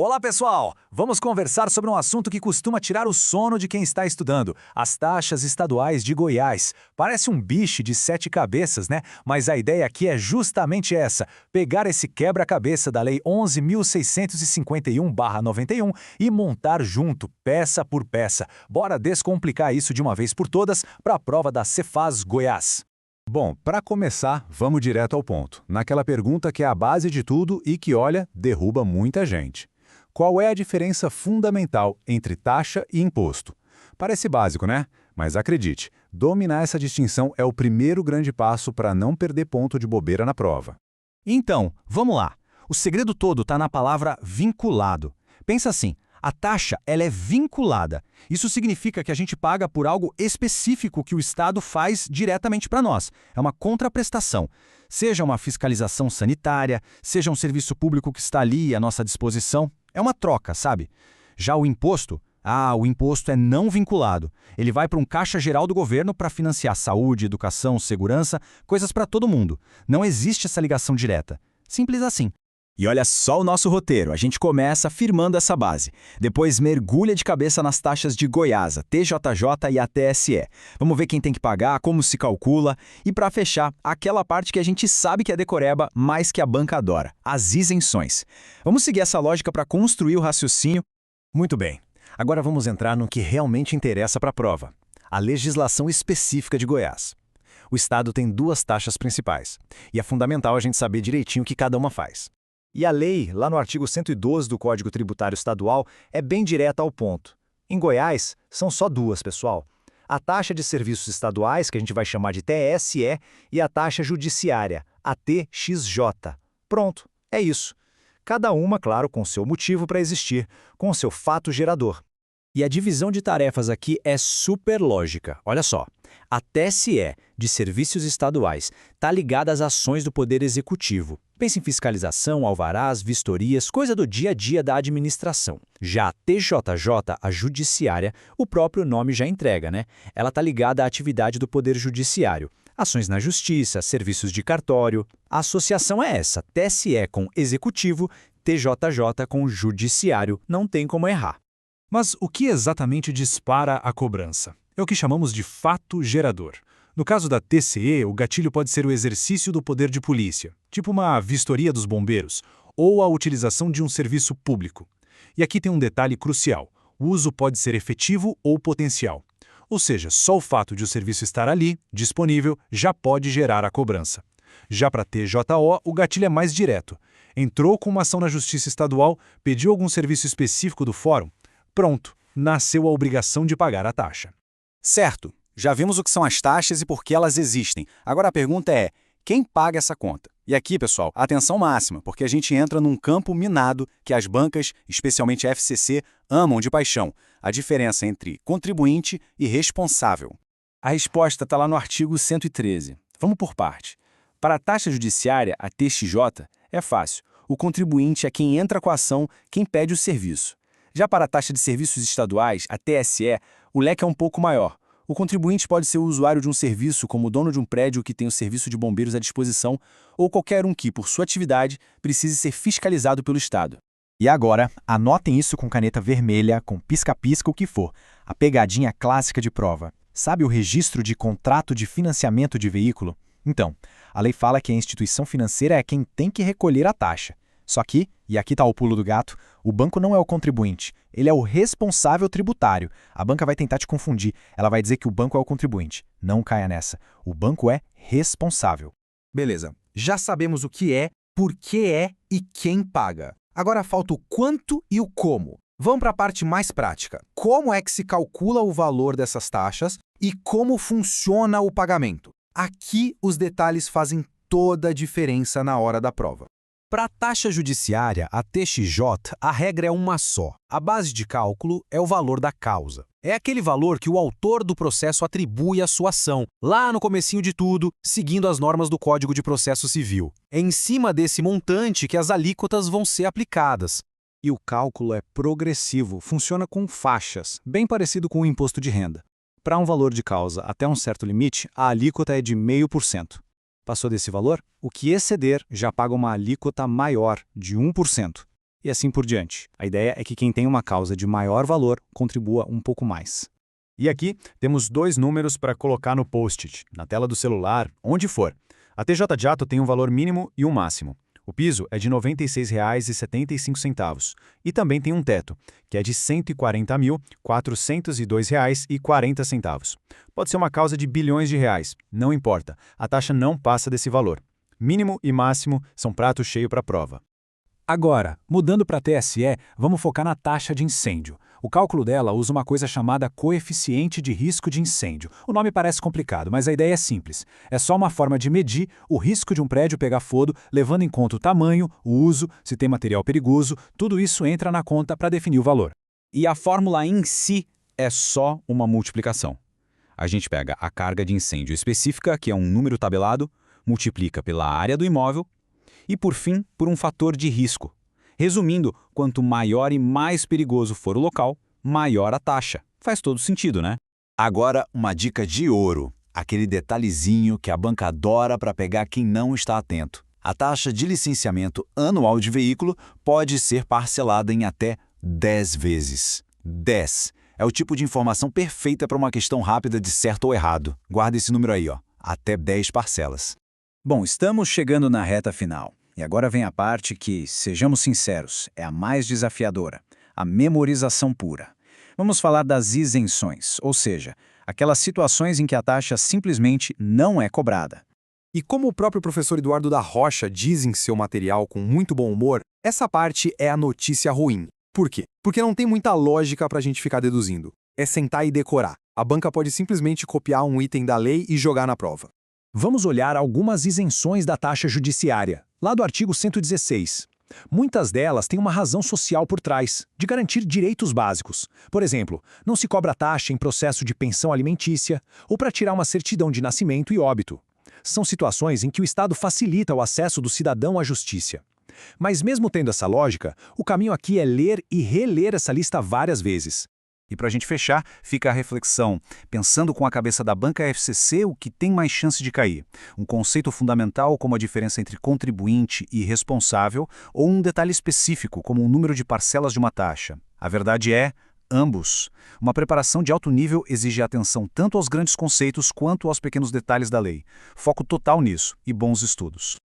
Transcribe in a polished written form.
Olá, pessoal! Vamos conversar sobre um assunto que costuma tirar o sono de quem está estudando: as taxas estaduais de Goiás. Parece um bicho de 7 cabeças, né? Mas a ideia aqui é justamente essa: pegar esse quebra-cabeça da Lei 11.651/91 e montar junto, peça por peça. Bora descomplicar isso de uma vez por todas para a prova da Cefaz Goiás. Bom, para começar, vamos direto ao ponto, naquela pergunta que é a base de tudo e que, olha, derruba muita gente. Qual é a diferença fundamental entre taxa e imposto? Parece básico, né? Mas acredite, dominar essa distinção é o primeiro grande passo para não perder ponto de bobeira na prova. Então, vamos lá. O segredo todo está na palavra vinculado. Pensa assim, a taxa ela é vinculada. Isso significa que a gente paga por algo específico que o Estado faz diretamente para nós. É uma contraprestação. Seja uma fiscalização sanitária, seja um serviço público que está ali à nossa disposição. É uma troca, sabe? Já o imposto é não vinculado. Ele vai para um caixa geral do governo para financiar saúde, educação, segurança, coisas para todo mundo. Não existe essa ligação direta. Simples assim. E olha só o nosso roteiro, a gente começa firmando essa base. Depois mergulha de cabeça nas taxas de Goiás, a TJJ e a TSE. Vamos ver quem tem que pagar, como se calcula. E para fechar, aquela parte que a gente sabe que é decoreba, mas que a banca adora, as isenções. Vamos seguir essa lógica para construir o raciocínio. Muito bem. Agora vamos entrar no que realmente interessa para a prova: a legislação específica de Goiás. O Estado tem duas taxas principais, e é fundamental a gente saber direitinho o que cada uma faz. E a lei, lá no artigo 112 do Código Tributário Estadual, é bem direta ao ponto. Em Goiás, são só duas, pessoal: a taxa de serviços estaduais, que a gente vai chamar de TSE, e a taxa judiciária, a TXJ. Pronto, é isso. Cada uma, claro, com seu motivo para existir, com seu fato gerador. E a divisão de tarefas aqui é super lógica. Olha só, a TSE, de Serviços Estaduais, está ligada às ações do Poder Executivo. Pensa em fiscalização, alvarás, vistorias, coisa do dia a dia da administração. Já a TJJ, a Judiciária, o próprio nome já entrega, né? Ela está ligada à atividade do Poder Judiciário. Ações na Justiça, serviços de cartório. A associação é essa: TSE com Executivo, TJJ com Judiciário. Não tem como errar. Mas o que exatamente dispara a cobrança? É o que chamamos de fato gerador. No caso da TCE, o gatilho pode ser o exercício do poder de polícia, tipo uma vistoria dos bombeiros, ou a utilização de um serviço público. E aqui tem um detalhe crucial: o uso pode ser efetivo ou potencial. Ou seja, só o fato de o serviço estar ali, disponível, já pode gerar a cobrança. Já para a TJO, o gatilho é mais direto. Entrou com uma ação na Justiça Estadual, pediu algum serviço específico do fórum. Pronto, nasceu a obrigação de pagar a taxa. Certo, já vimos o que são as taxas e por que elas existem. Agora a pergunta é: quem paga essa conta? E aqui, pessoal, atenção máxima, porque a gente entra num campo minado que as bancas, especialmente a FCC, amam de paixão: a diferença entre contribuinte e responsável. A resposta está lá no artigo 113. Vamos por parte. Para a taxa judiciária, a TXJ, é fácil. O contribuinte é quem entra com a ação, quem pede o serviço. Já para a taxa de serviços estaduais, a TSE, o leque é um pouco maior. O contribuinte pode ser o usuário de um serviço, como o dono de um prédio que tem o serviço de bombeiros à disposição, ou qualquer um que, por sua atividade, precise ser fiscalizado pelo Estado. E agora, anotem isso com caneta vermelha, com pisca-pisca, o que for. A pegadinha clássica de prova. Sabe o registro de contrato de financiamento de veículo? Então, a lei fala que a instituição financeira é quem tem que recolher a taxa. Só que, e aqui está o pulo do gato, o banco não é o contribuinte, ele é o responsável tributário. A banca vai tentar te confundir, ela vai dizer que o banco é o contribuinte. Não caia nessa, o banco é responsável. Beleza, já sabemos o que é, por que é e quem paga. Agora falta o quanto e o como. Vamos para a parte mais prática. Como é que se calcula o valor dessas taxas e como funciona o pagamento? Aqui os detalhes fazem toda a diferença na hora da prova. Para a taxa judiciária, a TXJ, a regra é uma só. A base de cálculo é o valor da causa. É aquele valor que o autor do processo atribui à sua ação, lá no comecinho de tudo, seguindo as normas do Código de Processo Civil. É em cima desse montante que as alíquotas vão ser aplicadas. E o cálculo é progressivo, funciona com faixas, bem parecido com o imposto de renda. Para um valor de causa até um certo limite, a alíquota é de 0,5%. Passou desse valor, o que exceder já paga uma alíquota maior, de 1%. e assim por diante. A ideia é que quem tem uma causa de maior valor contribua um pouco mais. E aqui temos 2 números para colocar no post-it, na tela do celular, onde for. A TJ Diato tem um valor mínimo e um máximo. O piso é de R$ 96,75 e também tem um teto, que é de R$ 140.402,40. Pode ser uma causa de bilhões de reais, não importa, a taxa não passa desse valor. Mínimo e máximo são prato cheio para a prova. Agora, mudando para a TSE, vamos focar na taxa de incêndio. O cálculo dela usa uma coisa chamada coeficiente de risco de incêndio. O nome parece complicado, mas a ideia é simples. É só uma forma de medir o risco de um prédio pegar fogo, levando em conta o tamanho, o uso, se tem material perigoso, tudo isso entra na conta para definir o valor. E a fórmula em si é só uma multiplicação. A gente pega a carga de incêndio específica, que é um número tabelado, multiplica pela área do imóvel e, por fim, por um fator de risco. Resumindo, quanto maior e mais perigoso for o local, maior a taxa. Faz todo sentido, né? Agora, uma dica de ouro. Aquele detalhezinho que a banca adora para pegar quem não está atento. A taxa de licenciamento anual de veículo pode ser parcelada em até 10 vezes. 10. É o tipo de informação perfeita para uma questão rápida de certo ou errado. Guarda esse número aí, ó. Até 10 parcelas. Bom, estamos chegando na reta final. E agora vem a parte que, sejamos sinceros, é a mais desafiadora, a memorização pura. Vamos falar das isenções, ou seja, aquelas situações em que a taxa simplesmente não é cobrada. E como o próprio professor Eduardo da Rocha diz em seu material com muito bom humor, essa parte é a notícia ruim. Por quê? Porque não tem muita lógica para a gente ficar deduzindo. É sentar e decorar. A banca pode simplesmente copiar um item da lei e jogar na prova. Vamos olhar algumas isenções da taxa judiciária, lá do artigo 116. Muitas delas têm uma razão social por trás, de garantir direitos básicos. Por exemplo, não se cobra taxa em processo de pensão alimentícia ou para tirar uma certidão de nascimento e óbito. São situações em que o Estado facilita o acesso do cidadão à justiça. Mas mesmo tendo essa lógica, o caminho aqui é ler e reler essa lista várias vezes. E para a gente fechar, fica a reflexão. Pensando com a cabeça da banca FCC, o que tem mais chance de cair? Um conceito fundamental como a diferença entre contribuinte e responsável, ou um detalhe específico como o número de parcelas de uma taxa? A verdade é, ambos. Uma preparação de alto nível exige atenção tanto aos grandes conceitos quanto aos pequenos detalhes da lei. Foco total nisso e bons estudos.